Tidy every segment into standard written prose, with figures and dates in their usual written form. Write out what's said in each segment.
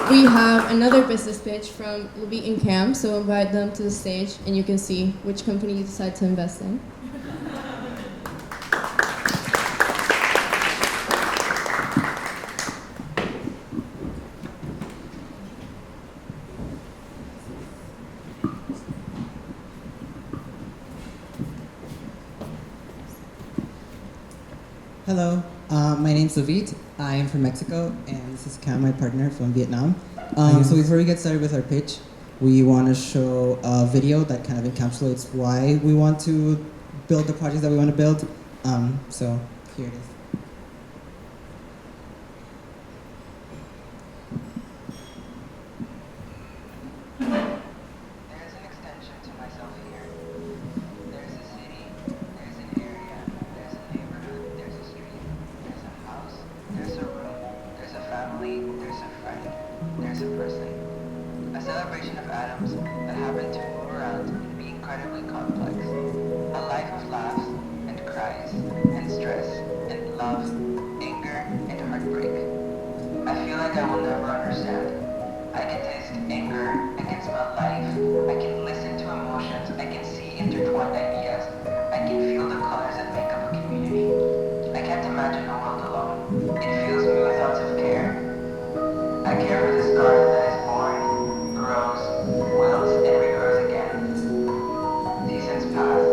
we have another business pitch from Levith and Cam, so invite them to the stage and you can see which company you decide to invest in. Hello, my name's Levith. I am from Mexico, and this is Cam, my partner from Vietnam. So before we get started with our pitch, we want to show a video that kind of encapsulates why we want to build the projects that we want to build. So here it is. There's an extension to myself here. There's a city, there's an area, there's a neighborhood, there's a street, there's a house, there's a room, there's a family, there's a friend, there's a person. A celebration of atoms that happen to move around and be incredibly complex. A life of laughs and cries and stress and love, anger and heartbreak. I feel like I will never understand. I can taste anger, I can smell life, I can listen to emotions, I can see intertwined ideas, I can feel the colors that make up a community. I can't imagine a world alone. It fills me with thoughts of care. I care for this garden that is born, grows, wilts, and regrows again. Seasons pass.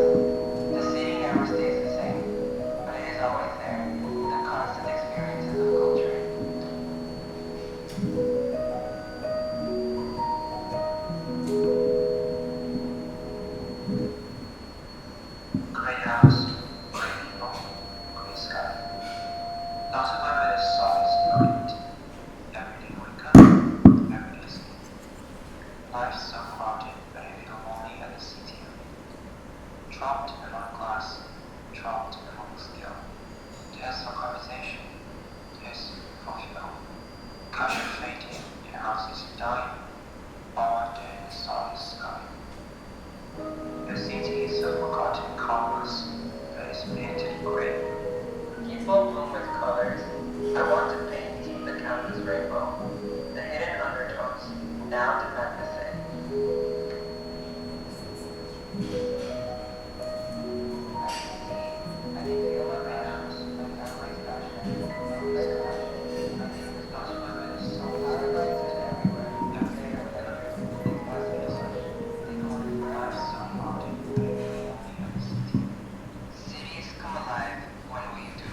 The city never stays the same, but it is always there, the constant experiences of culture. Great house, great people, great sky. Lots of limited size, great. Every day wake up, every day sleep. Life's so crowded, but I feel lonely at the city. Trapped among glass, trapped among skill. Test for conversation, test for fuel. Culture fading and houses dying, all under the starry sky. The city is so forgotten colorless, but it's painted gray. People bloom with colors. I want to paint the canvas rainbow. The hidden undertones now demand the same. I can feel my passions, my family's passion, my passion. I think this passion is so paradise is everywhere. They are everywhere. They pass me the sun. They go on for life so mountain. I feel lonely at the city. Cities come alive when we do.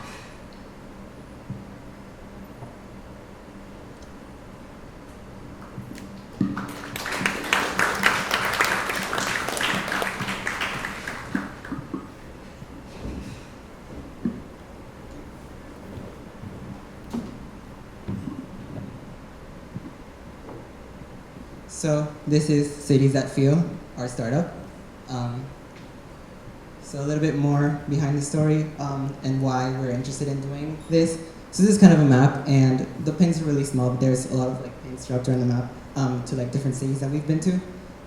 So this is Cities That Feel, our startup. So a little bit more behind the story and why we're interested in doing this. So this is kind of a map, and the pins are really small, but there's a lot of like pins dropped around the map to like different cities that we've been to.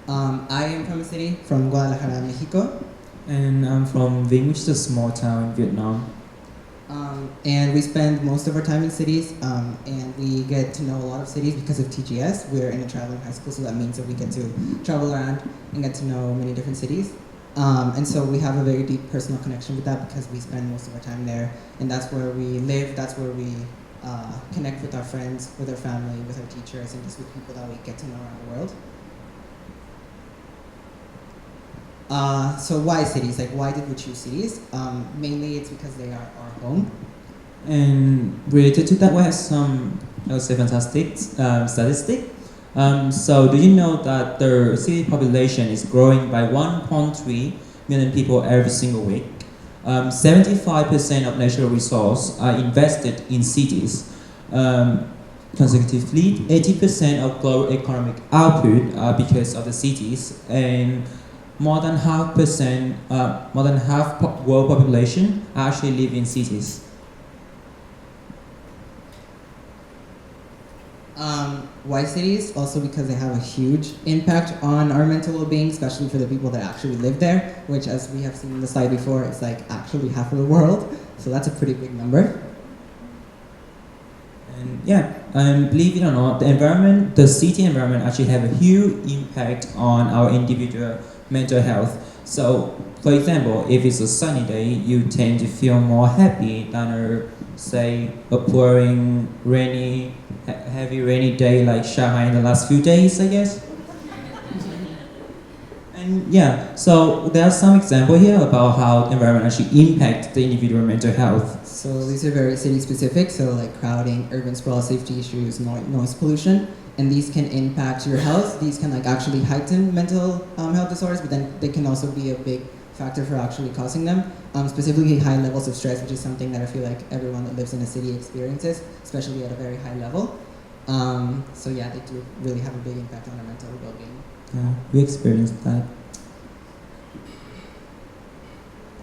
I am from a city, from Guadalajara, Mexico. And I'm from Vinh, which is a small town in Vietnam. And we spend most of our time in cities, and we get to know a lot of cities because of TGS. We're in a traveling high school, so that means that we get to travel around and get to know many different cities. And so we have a very deep personal connection with that because we spend most of our time there, and that's where we live, that's where we connect with our friends, with our family, with our teachers, and just with people that we get to know around the world. So why cities? Like, why did we choose cities? Mainly it's because they are our home. And related to that, we have some, I would say, fantastic statistic. So do you know that the city population is growing by 1.3 million people every single week? 75% of natural resources are invested in cities. Consecutively, 80% of global economic output are because of the cities, and more than half world population actually live in cities. Why cities? Also because they have a huge impact on our mental well-being, especially for the people that actually live there, which, as we have seen in the slide before, is like actually half of the world. So that's a pretty big number. And yeah, believe it or not, the city environment actually have a huge impact on our individual mental health. So, for example, if it's a sunny day, you tend to feel more happy than a pouring heavy rainy day like Shanghai in the last few days, I guess. And yeah, so there are some example here about how the environment actually impacts the individual mental health. So these are very city specific, so like crowding, urban sprawl, safety issues, noise pollution, and these can impact your health. These can like actually heighten mental health disorders, but then they can also be a big factor for actually causing them. Specifically high levels of stress, which is something that I feel like everyone that lives in a city experiences, especially at a very high level. So yeah, they do really have a big impact on our mental well-being. Yeah, we experienced that.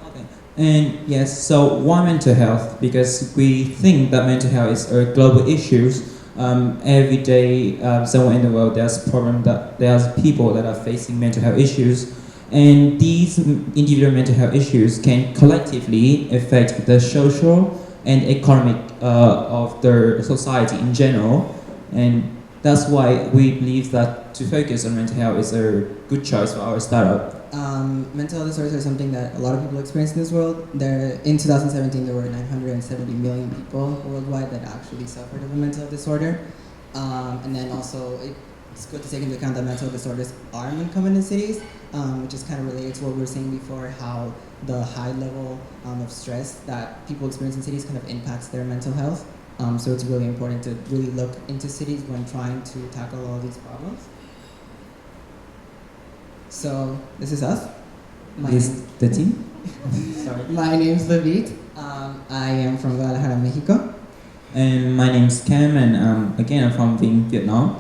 Okay. And yes, so why mental health? Because we think that mental health is a global issue. Every day, somewhere in the world, there's people that are facing mental health issues, and these individual mental health issues can collectively affect the social and economic of the society in general, and that's why we believe that to focus on mental health is a good choice for our startup. Mental health disorders are something that a lot of people experience in this world. In 2017, there were 970 million people worldwide that actually suffered of a mental health disorder. And then also, it's good to take into account that mental health disorders are uncommon in cities, which is kind of related to what we were saying before, how the high level of stress that people experience in cities kind of impacts their mental health. So it's really important to really look into cities when trying to tackle all these problems. So this is us. Is the team? Sorry. My name's Levith. I am from Guadalajara, Mexico. And my name's Cam, and again, I'm from Vietnam.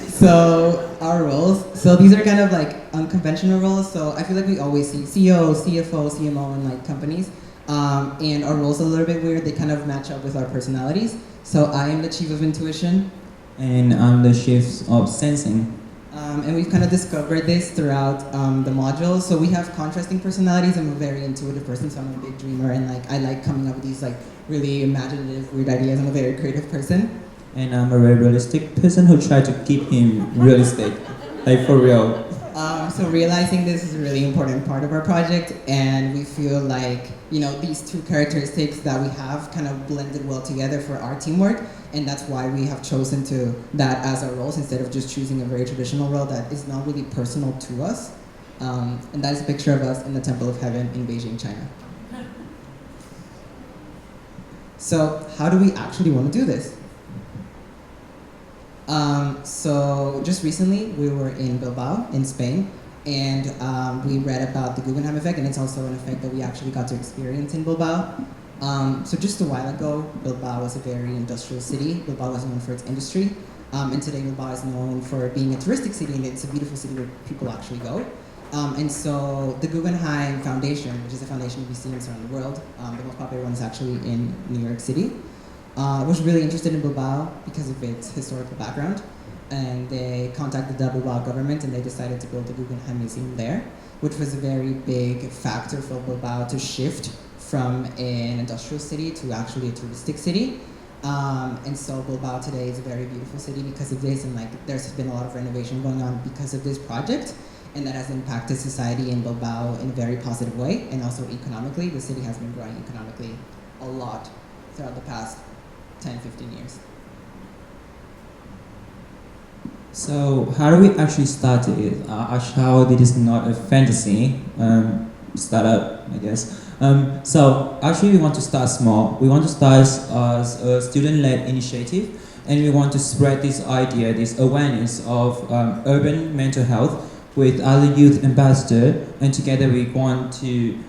So our roles, so these are kind of like unconventional roles. So I feel like we always see CEO, CFO, CMO in like companies. And our roles are a little bit weird. They kind of match up with our personalities. So I am the chief of intuition. And I'm the chief of sensing. And we've kind of discovered this throughout the modules. So we have contrasting personalities. I'm a very intuitive person, so I'm a big dreamer, and like I like coming up with these like really imaginative, weird ideas. I'm a very creative person. And I'm a very realistic person who try to keep him realistic, like for real. So realizing this is a really important part of our project, and we feel like, you know, these two characteristics that we have kind of blended well together for our teamwork, and that's why we have chosen to that as our roles instead of just choosing a very traditional role that is not really personal to us. And that is a picture of us in the Temple of Heaven in Beijing, China. So how do we actually want to do this? So just recently we were in Bilbao in Spain, and we read about the Guggenheim Effect, and it's also an effect that we actually got to experience in Bilbao. So just a while ago, Bilbao was a very industrial city. Bilbao was known for its industry, and today Bilbao is known for being a touristic city, and it's a beautiful city where people actually go. And so the Guggenheim Foundation, which is a foundation of museums around the world, the most popular one is actually in New York City, was really interested in Bilbao because of its historical background. And they contacted the Bilbao government, and they decided to build the Guggenheim Museum there, which was a very big factor for Bilbao to shift from an industrial city to actually a touristic city. And so Bilbao today is a very beautiful city because of this, and like there's been a lot of renovation going on because of this project, and that has impacted society in Bilbao in a very positive way, and also economically. The city has been growing economically a lot throughout the past 10, 15 years. So how do we actually start it? How this is not a fantasy startup, I guess. So actually we want to start small. We want to start as a student-led initiative, and we want to spread this idea, this awareness of urban mental health with other youth ambassadors, and together we want to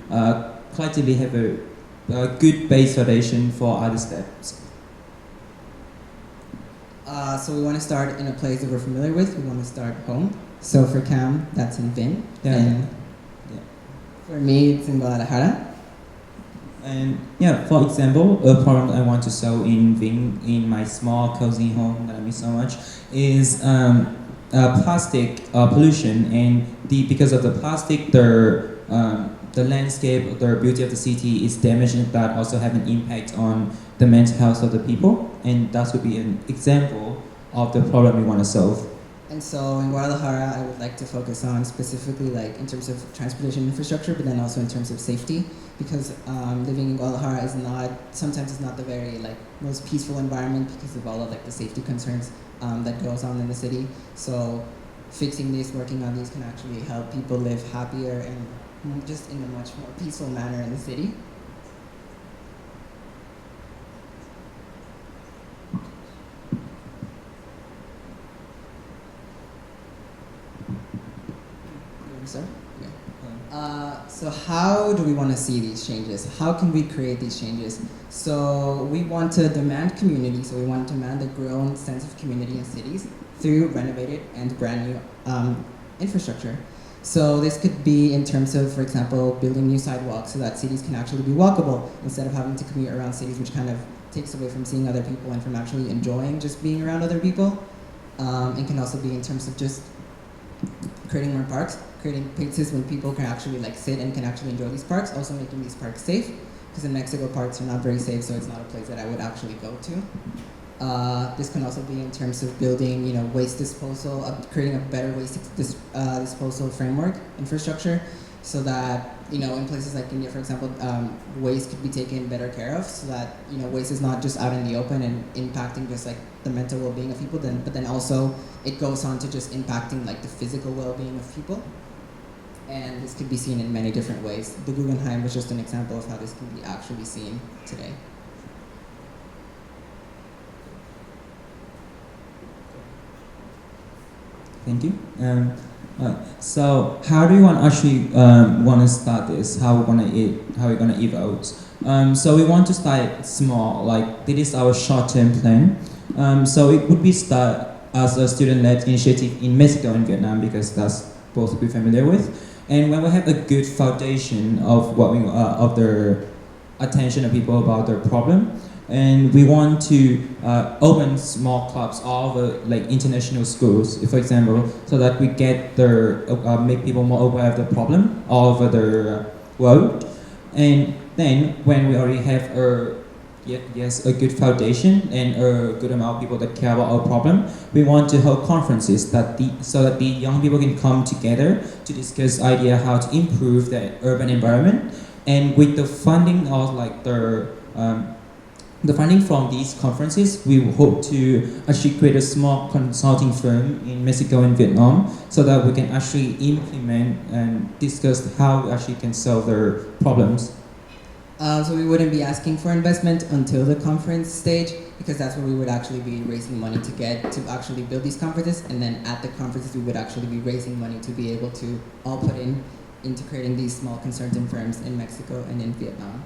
collectively have a good base foundation for other steps. So we want to start in a place that we're familiar with. We want to start home. So for Cam, that's in Vin. Yeah. And for me, it's in Guadalajara. And yeah, for example, a problem I want to solve in Ving, in my small cozy home that I miss so much, is plastic pollution. And because of the plastic, the the landscape, the beauty of the city is damaged, and that also have an impact on the mental health of the people, and that would be an example of the problem we want to solve. And so in Guadalajara, I would like to focus on specifically like in terms of transportation infrastructure, but then also in terms of safety, because living in Guadalajara is sometimes it's not the very like most peaceful environment because of all of like the safety concerns that goes on in the city. So fixing these, working on these can actually help people live happier and just in a much more peaceful manner in the city. Sir? Yeah. So how do we want to see these changes? How can we create these changes? So we want to demand community, so we want to demand a growing sense of community in cities through renovated and brand new infrastructure. So this could be in terms of, for example, building new sidewalks so that cities can actually be walkable instead of having to commute around cities, which kind of takes away from seeing other people and from actually enjoying just being around other people. And can also be in terms of just creating more parks, creating places when people can actually like sit and can actually enjoy these parks, also making these parks safe, because in Mexico parks are not very safe, so it's not a place that I would actually go to. This can also be in terms of building, waste disposal, creating a better waste disposal framework, infrastructure, so that, in places like India, for example, waste could be taken better care of, so that, waste is not just out in the open and impacting just like the mental well-being of people, but then also it goes on to just impacting like the physical well-being of people. And this could be seen in many different ways. The Guggenheim was just an example of how this can be actually seen today. Thank you. So how do you actually want to start this? How we're gonna evolve? So we want to start small. Like this is our short-term plan. So it would be start as a student-led initiative in Mexico and Vietnam, because that's both we're familiar with. And when we have a good foundation of of the attention of people about their problem, and we want to open small clubs all over like international schools, for example, so that we get make people more aware of the problem all over the world. And then when we already have a good foundation and a good amount of people that care about our problem, we want to hold conferences so that the young people can come together to discuss idea how to improve the urban environment. And with the funding of like the funding from these conferences, we hope to actually create a small consulting firm in Mexico and Vietnam, so that we can actually implement and discuss how we actually can solve their problems. So we wouldn't be asking for investment until the conference stage, because that's where we would actually be raising money to actually build these conferences, and then at the conferences we would actually be raising money to be able to all put into creating these small consulting firms in Mexico and in Vietnam.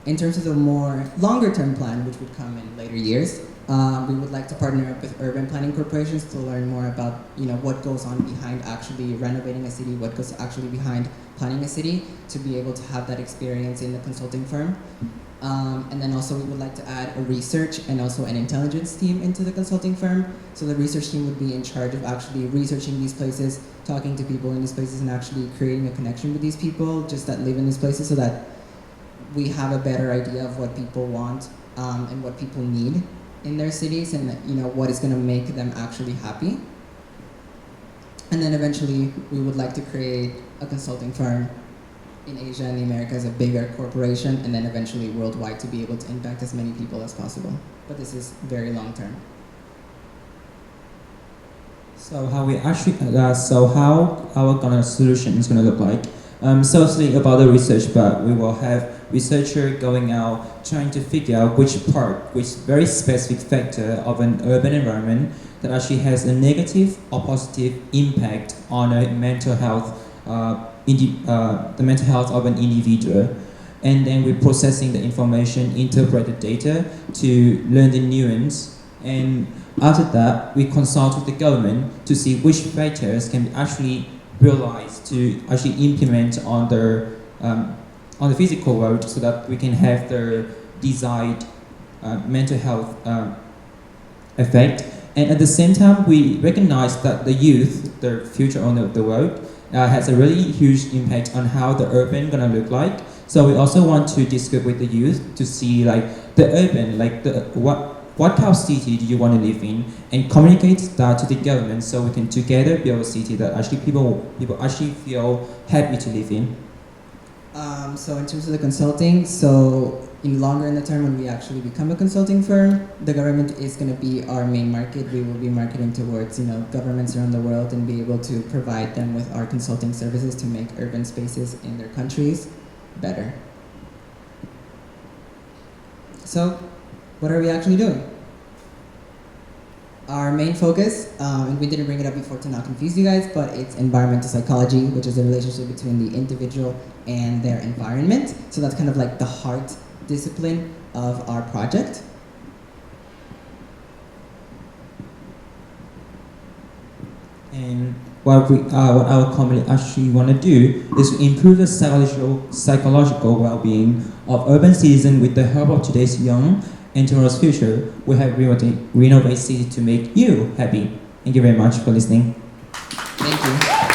In terms of the more longer-term plan, which would come in later years, we would like to partner up with urban planning corporations to learn more about what goes on behind actually renovating a city, what goes actually behind planning a city, to be able to have that experience in the consulting firm. And then also we would like to add a research and also an intelligence team into the consulting firm. So the research team would be in charge of actually researching these places, talking to people in these places, and actually creating a connection with these people just that live in these places, so that we have a better idea of what people want and what people need in their cities, and what is going to make them actually happy. And then eventually we would like to create a consulting firm in Asia and the Americas, a bigger corporation, and then eventually worldwide, to be able to impact as many people as possible. But this is very long term. So how our solution is gonna look like? Firstly, about the research part, we will have researcher going out trying to figure out which very specific factor of an urban environment that actually has a negative or positive impact on a mental health, the mental health of an individual. And then we're processing the information, interpret the data to learn the nuance. And after that, we consult with the government to see which factors can be actually realized to actually implement on the physical world, so that we can have the desired mental health effect. And at the same time, we recognize that the youth, the future owner of the world, has a really huge impact on how the urban gonna look like. So we also want to discuss with the youth to see like the urban, like the what kind of city do you want to live in, and communicate that to the government so we can together build a city that actually people actually feel happy to live in. So in terms of the consulting, so in the term when we actually become a consulting firm, the government is going to be our main market. We will be marketing towards governments around the world and be able to provide them with our consulting services to make urban spaces in their countries better. So what are we actually doing? Our main focus, and we didn't bring it up before to not confuse you guys, but it's environmental psychology, which is the relationship between the individual and their environment. So that's kind of like the heart discipline of our project. And what our company actually want to do is to improve the psychological well-being of urban citizens with the help of today's young and tomorrow's future. We have renovated city to make you happy. Thank you very much for listening. Thank you.